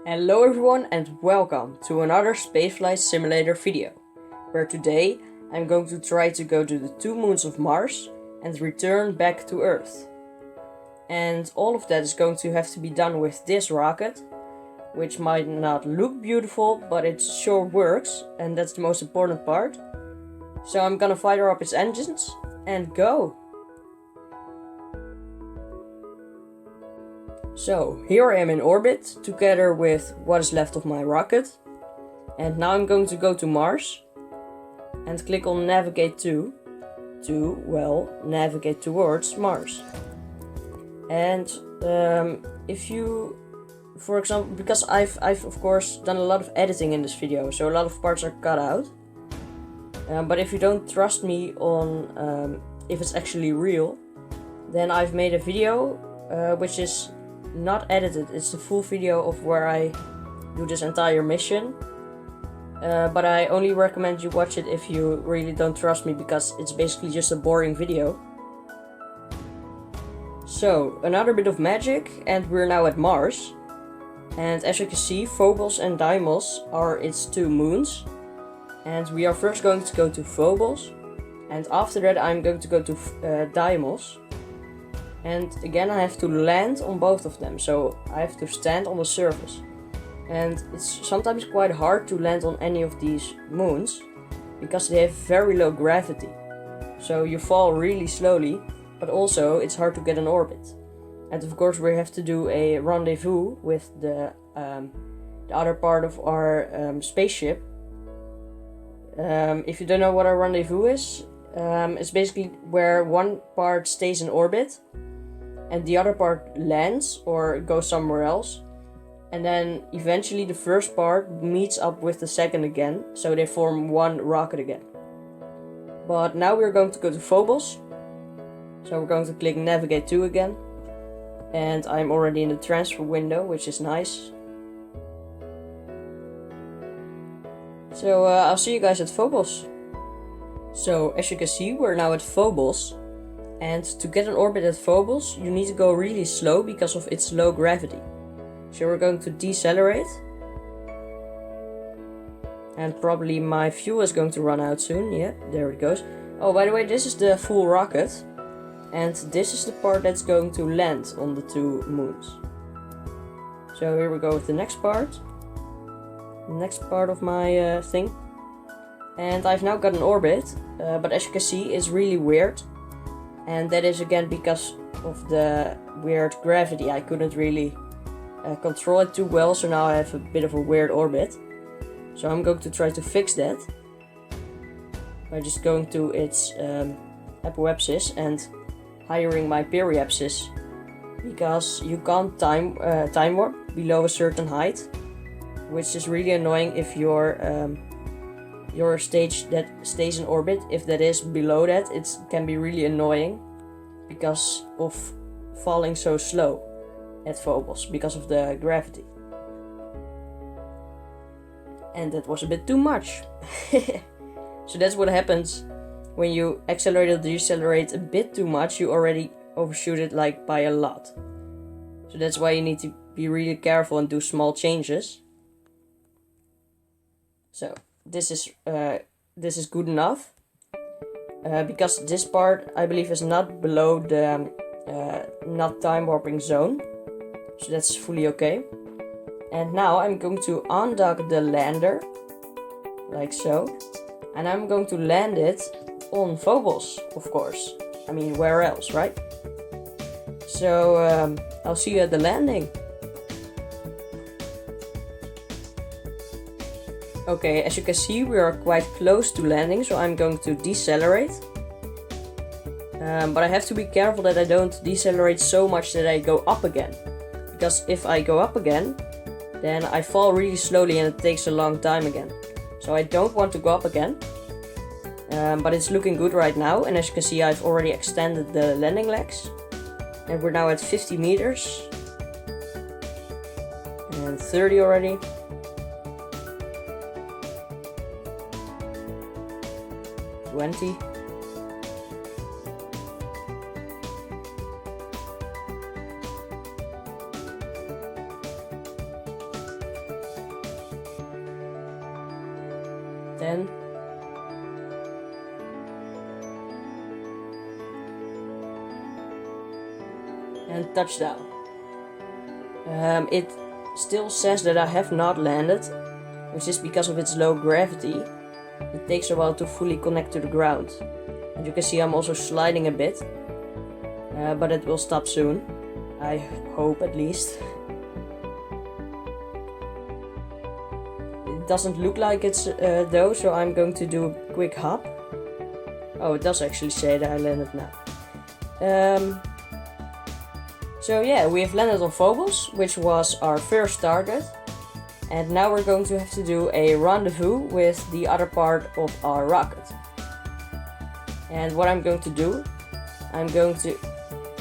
Hello everyone and welcome to another spaceflight simulator video, where today I'm going to try to go to the 2 moons of Mars and return back to Earth. And all of that is going to have to be done with this rocket, which might not look beautiful, but it sure works, and that's the most important part. So I'm gonna fire up its engines and go! So here I am in orbit, together with what is left of my rocket. And now I'm going to go to Mars and click on navigate to navigate towards Mars. And if you, for example, because I've of course done a lot of editing in this video, so a lot of parts are cut out. But if you don't trust me on if it's actually real, then I've made a video which is not edited. It's the full video of where I do this entire mission. But I only recommend you watch it if you really don't trust me, because it's basically just a boring video. So, another bit of magic, and we're now at Mars. And as you can see, Phobos and Deimos are its 2 moons. And we are first going to go to Phobos, and after that I'm going to go to Deimos. And again I have to land on both of them, so I have to stand on the surface. And it's sometimes quite hard to land on any of these moons, because they have very low gravity. So you fall really slowly, but also it's hard to get an orbit. And of course we have to do a rendezvous with the other part of our spaceship. If you don't know what a rendezvous is, it's basically where one part stays in orbit and the other part lands or goes somewhere else, and then eventually the first part meets up with the second again, so they form one rocket again. But now we're going to go to Phobos, so we're going to click navigate to again, and I'm already in the transfer window, which is nice. So I'll see you guys at Phobos. So as you can see, we're now at Phobos. And to get an orbit at Phobos, you need to go really slow because of its low gravity. So we're going to decelerate. And probably my fuel is going to run out soon. Yeah, there it goes. Oh, by the way, this is the full rocket. And this is the part that's going to land on the 2 moons. So here we go with the next part. The next part of my thing. And I've now got an orbit. But as you can see, it's really weird. And that is again because of the weird gravity. I couldn't really control it too well, so now I have a bit of a weird orbit. So I'm going to try to fix that by just going to its apoapsis and hiring my periapsis, because you can't time warp below a certain height, which is really annoying if your stage that stays in orbit, if that is below that, it can be really annoying because of falling so slow at Phobos because of the gravity. And that was a bit too much. So that's what happens when you accelerate or decelerate a bit too much. You already overshoot it like by a lot. So that's why you need to be really careful and do small changes. So this is good enough, because this part I believe is not below the not time warping zone, so that's fully okay. And now I'm going to undock the lander, like so, and I'm going to land it on Phobos, of course. I mean, where else, right? So I'll see you at the landing. Okay, as you can see, we are quite close to landing, so I'm going to decelerate. But I have to be careful that I don't decelerate so much that I go up again. Because if I go up again, then I fall really slowly and it takes a long time again. So I don't want to go up again. But it's looking good right now, and as you can see, I've already extended the landing legs. And we're now at 50 meters. And 30 already. 20. 10. And touchdown. It still says that I have not landed, which is because of its low gravity. It takes a while to fully connect to the ground. And you can see I'm also sliding a bit, but it will stop soon. I hope, at least. It doesn't look like it's though, so I'm going to do a quick hop. Oh, it does actually say that I landed now. So yeah, we have landed on Phobos, which was our first target. And now we're going to have to do a rendezvous with the other part of our rocket. And what I'm going to do, I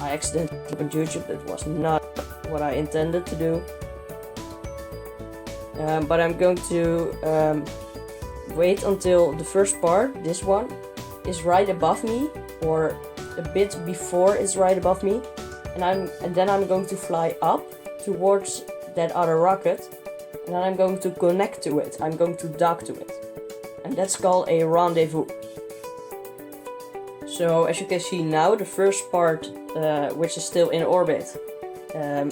accidentally opened YouTube, that was not what I intended to do. But I'm going to wait until the first part, this one, is right above me, or a bit before it's right above me. And then I'm going to fly up towards that other rocket. And then I'm going to connect to it. I'm going to dock to it. And that's called a rendezvous. So as you can see now, the first part, which is still in orbit.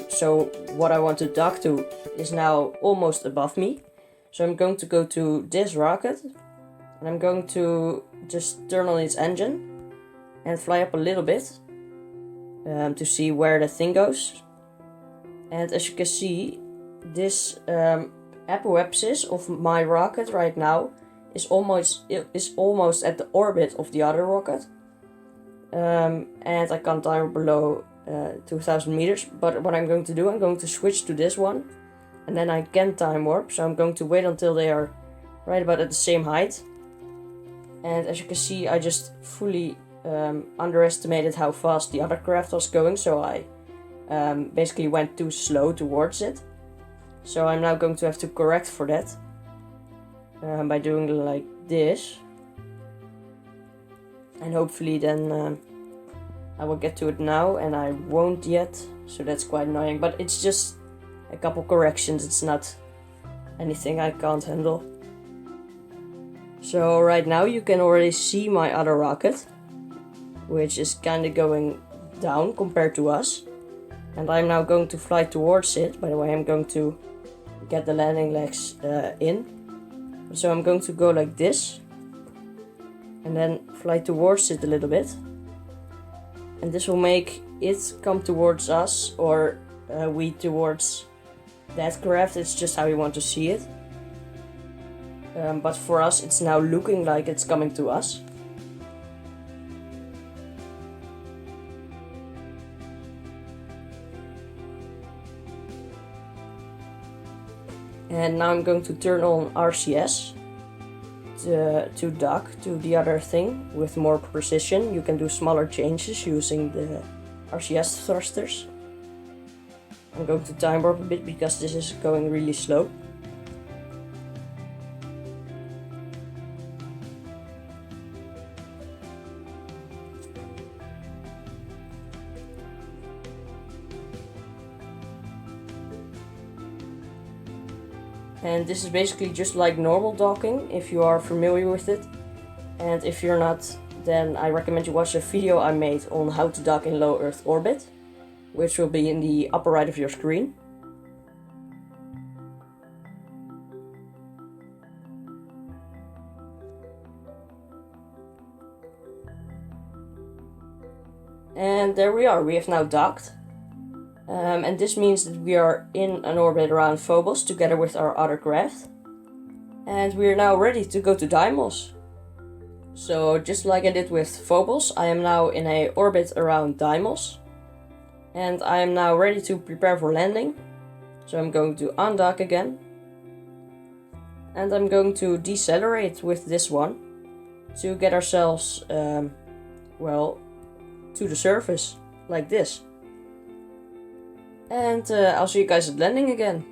So what I want to dock to is now almost above me. So I'm going to go to this rocket. And I'm going to just turn on its engine. And fly up a little bit. To see where the thing goes. And as you can see, this apoapsis of my rocket right now is almost at the orbit of the other rocket. And I can't time below 2000 meters. But what I'm going to do, I'm going to switch to this one. And then I can time warp. So I'm going to wait until they are right about at the same height. And as you can see, I just fully underestimated how fast the other craft was going. So I basically went too slow towards it. So I'm now going to have to correct for that. By doing like this. And hopefully then I will get to it now, and I won't yet, so that's quite annoying. But it's just a couple corrections, it's not anything I can't handle. So right now you can already see my other rocket, which is kinda going down compared to us. And I'm now going to fly towards it. By the way, I'm going to get the landing legs in. So I'm going to go like this. And then fly towards it a little bit. And this will make it come towards us, or we towards that craft. It's just how you want to see it. But for us, it's now looking like it's coming to us. And now I'm going to turn on RCS to dock to the other thing with more precision. You can do smaller changes using the RCS thrusters. I'm going to time warp a bit because this is going really slow. And this is basically just like normal docking, if you are familiar with it. And if you're not, then I recommend you watch a video I made on how to dock in low Earth orbit, which will be in the upper right of your screen. And there we are, we have now docked. And this means that we are in an orbit around Phobos together with our other craft. And we are now ready to go to Deimos. So just like I did with Phobos, I am now in a orbit around Deimos. And I am now ready to prepare for landing. So I'm going to undock again. And I'm going to decelerate with this one to get ourselves, well, to the surface, like this. And I'll see you guys at landing again.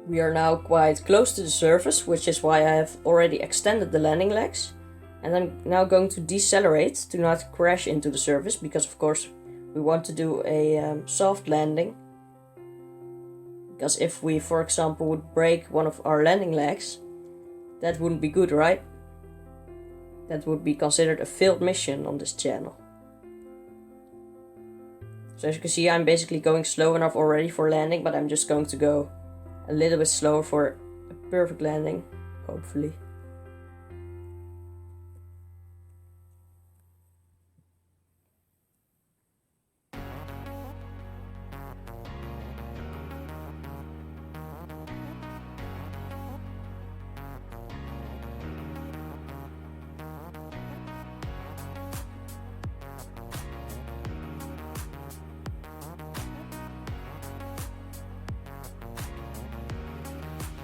We are now quite close to the surface, which is why I have already extended the landing legs. And I'm now going to decelerate to not crash into the surface, because of course we want to do a soft landing. Because if we, for example, would break one of our landing legs, That wouldn't be good, right? That would be considered a failed mission on this channel. So as you can see, I'm basically going slow enough already for landing, but I'm just going to go a little bit slower for a perfect landing, hopefully.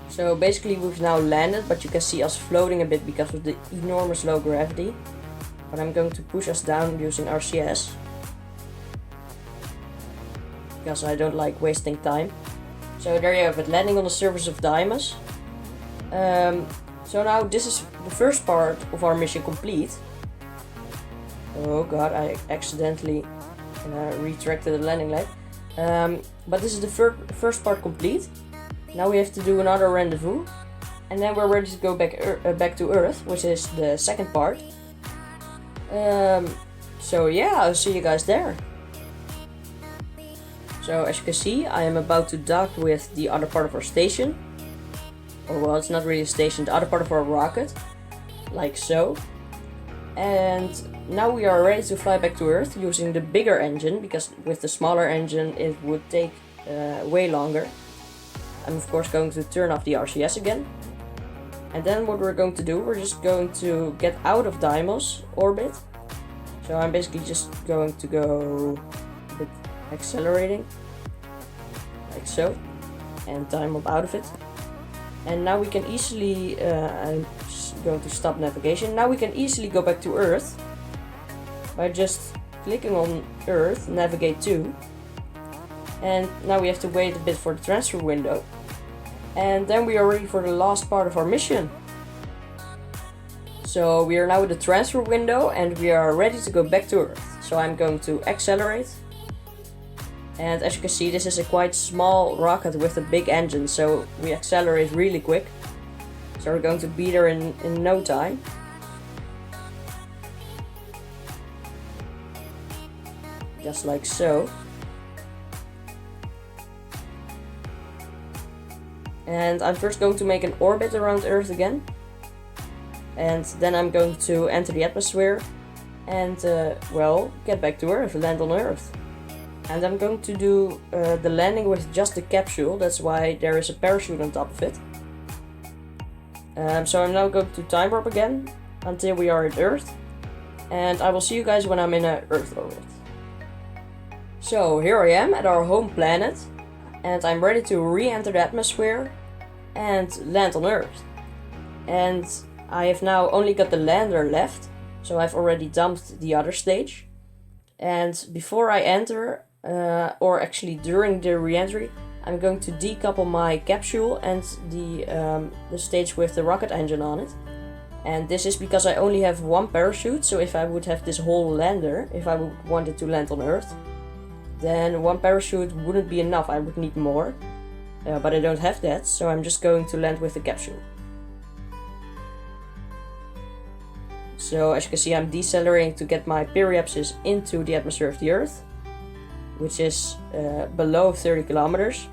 So basically we've now landed, but you can see us floating a bit because of the enormous low gravity. But I'm going to push us down using RCS, because I don't like wasting time. So there you have it, landing on the surface of Deimos. So now this is the first part of our mission complete. Oh god, I accidentally retracted the landing light. But this is the first part complete. Now we have to do another rendezvous, and then we're ready to go back to Earth, which is the second part. So yeah, I'll see you guys there. So as you can see, I am about to dock with the other part of our station. Or well, it's not really a station, the other part of our rocket. Like so. And now we are ready to fly back to Earth using the bigger engine, because with the smaller engine it would take way longer. I'm of course going to turn off the RCS again. And then what we're going to do, we're just going to get out of Deimos orbit. So I'm basically just going to go a bit accelerating, like so, and time up out of it. And now we can easily, I'm just going to stop navigation. Now we can easily go back to Earth by just clicking on Earth, navigate to. And now we have to wait a bit for the transfer window. And then we are ready for the last part of our mission. So we are now at the transfer window and we are ready to go back to Earth. So I'm going to accelerate. And as you can see, this is a quite small rocket with a big engine, so we accelerate really quick. So we're going to be there in no time. Just like so. And I'm first going to make an orbit around Earth again. And then I'm going to enter the atmosphere and, well, get back to Earth, land on Earth. And I'm going to do the landing with just the capsule, that's why there is a parachute on top of it. So I'm now going to time warp again until we are at Earth. And I will see you guys when I'm in an Earth orbit. So here I am at our home planet. And I'm ready to re-enter the atmosphere and land on Earth. And I have now only got the lander left, so I've already dumped the other stage. And before I enter, or actually during the re-entry, I'm going to decouple my capsule and the stage with the rocket engine on it. And this is because I only have one parachute, so if I would have this whole lander, if I wanted to land on Earth, then one parachute wouldn't be enough, I would need more. But I don't have that, so I'm just going to land with the capsule. So as you can see, I'm decelerating to get my periapsis into the atmosphere of the Earth, which is below 30 kilometers.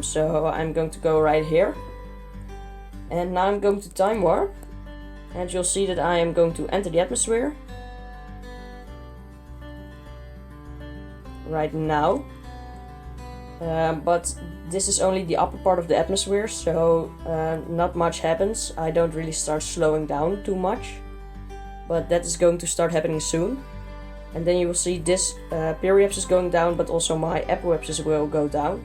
So I'm going to go right here. And now I'm going to time warp. And you'll see that I am going to enter the atmosphere. Right now. But this is only the upper part of the atmosphere, so not much happens. I don't really start slowing down too much, but that is going to start happening soon. And then you will see this periapsis going down, but also my apoapsis will go down,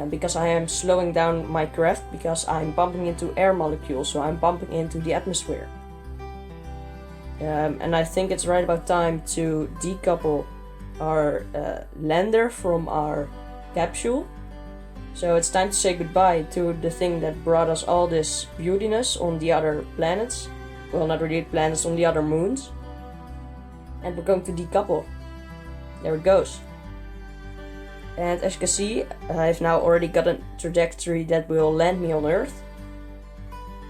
because I am slowing down my craft because I'm bumping into air molecules, so I'm bumping into the atmosphere. And I think it's right about time to decouple our lander from our capsule. So it's time to say goodbye to the thing that brought us all this beautiness on the other planets. Well, not really planets, on the other moons. And we're going to decouple. There it goes. And as you can see, I've now already got a trajectory that will land me on Earth.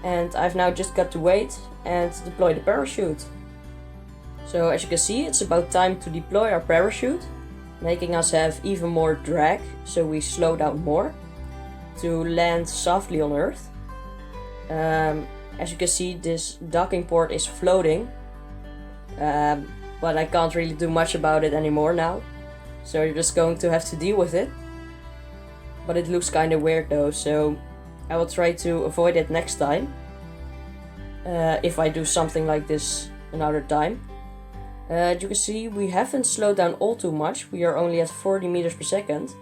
And I've now just got to wait and deploy the parachute. So as you can see, it's about time to deploy our parachute, making us have even more drag, so we slow down more to land softly on Earth. As you can see, this docking port is floating, but I can't really do much about it anymore now, so you're just going to have to deal with it. But it looks kind of weird though, so I will try to avoid it next time, if I do something like this another time. You can see we haven't slowed down all too much, we are only at 40 meters per second,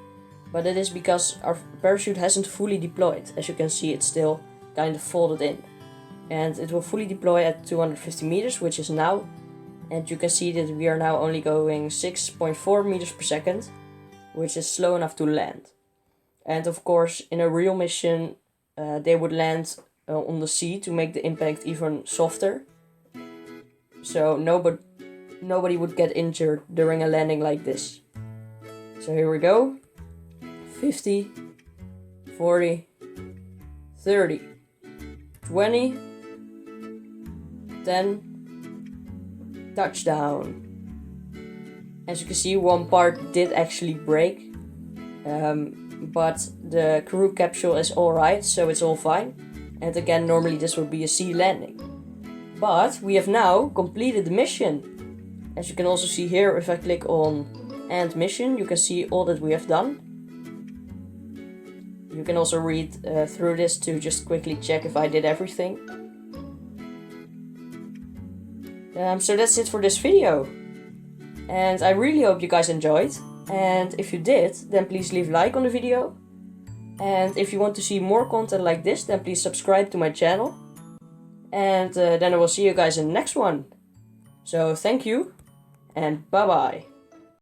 but it is because our parachute hasn't fully deployed. As you can see, it's still kind of folded in. And it will fully deploy at 250 meters, which is now, and you can see that we are now only going 6.4 meters per second, which is slow enough to land. And of course, in a real mission, they would land on the sea to make the impact even softer. So nobody would get injured during a landing like this. So here we go. 50, 40, 30, 20, 10, touchdown. As you can see, one part did actually break, but the crew capsule is alright, so it's all fine. And again, normally this would be a sea landing. But we have now completed the mission. As you can also see here, if I click on End Mission, you can see all that we have done. You can also read through this to just quickly check if I did everything. So that's it for this video. And I really hope you guys enjoyed. And if you did, then please leave a like on the video. And if you want to see more content like this, then please subscribe to my channel. And then I will see you guys in the next one. So thank you and bye bye.